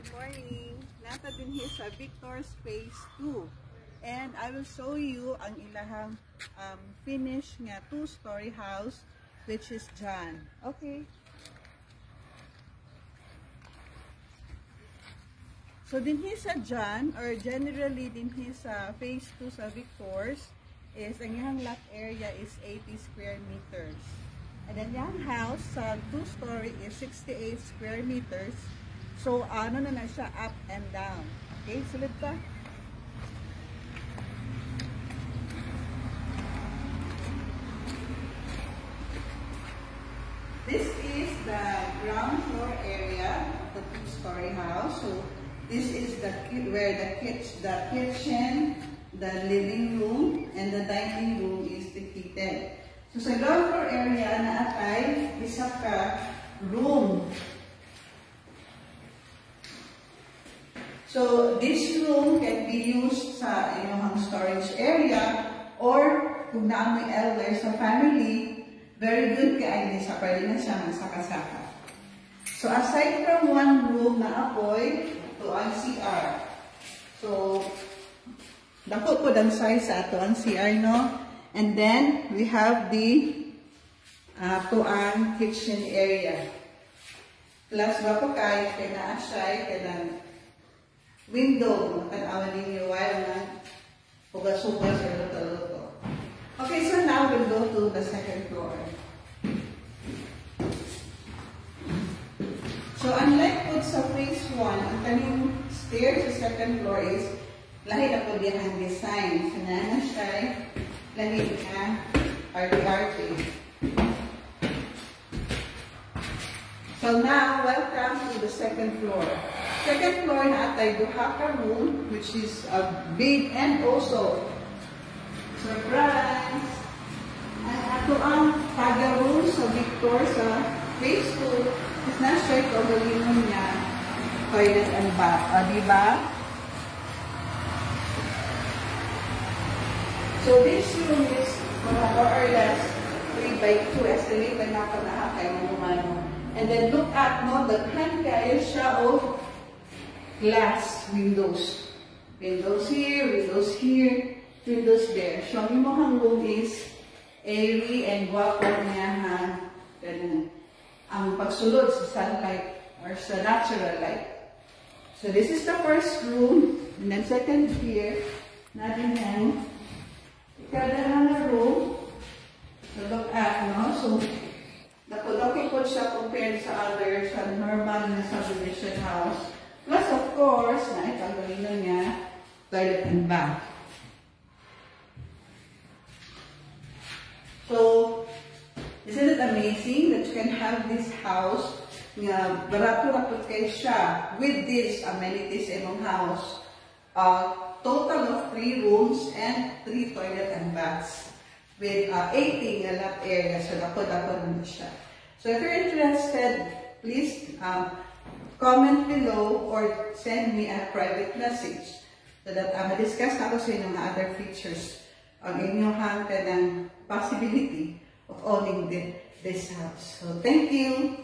good morning. Nata din here sa Victor's Phase 2. And I will show you ang ilahang finished nga 2-story house which is John. Okay. So din here sa John or generally din here sa Phase 2 sa Victor's is ang iyang lot area is 80 square meters. And then yung house sa 2-story is 68 square meters. So, ano na siya, up and down. Okay, sulit pa. This is the ground floor area of the 2-story house. So, this is where the kitchen, the living room, and the dining room is located. So, sa ground floor area na atay, isa ka room. So, this room can be used sa inyong storage area or kung naamoy elder sa family, very good kaya sa pwede na siya magsaka-saka. So, aside from one room na apoy, ito ang CR. So, dako po ang size sa ito ang CR, no? And then, we have the ito ang kitchen area. Plus, bapo kayo, kaya na-asya, kaya window, matanawan ninyo while na pugas-pugas or luto-luto. Okay, so now we'll go to the second floor. So unlike po sa phase 1, ang kaning stairs sa second floor is lahi na po diyang design. So na siya, lahi na RT. So now, welcome to the second floor. Second floor na atay duha ka room, which is big and also surprise. And ato ang taga room sa Victor sa phase 2 is na straight over niya toilet and bath. Diba? So this room is more or less 3x2 estimate na kayo mo. And then look at the plan kayo siya of glass windows. Windows here, windows there. So, ang imong room is airy and guwapo niya ha. Ang pagsulod sa sunlight or sa natural light. So, this is the first room. And then second here, natin yan. Ikada na room. So, look at, no? So, nakulaki po siya compared sa other, sa normal na subdivision house. Plus, of course, na itagawin niya, toilet and bath. So, isn't it amazing that you can have this house nga barato na po kayo siya with these amenities in your house. Total of 3 rooms and 3 toilet and baths with 80 na lot area. So, dapat na siya. So, if you're interested, please comment below or send me a private message so that ma-discuss ako sa inyo mga other features ang inyong hanggan ng possibility of owning this house. So, thank you!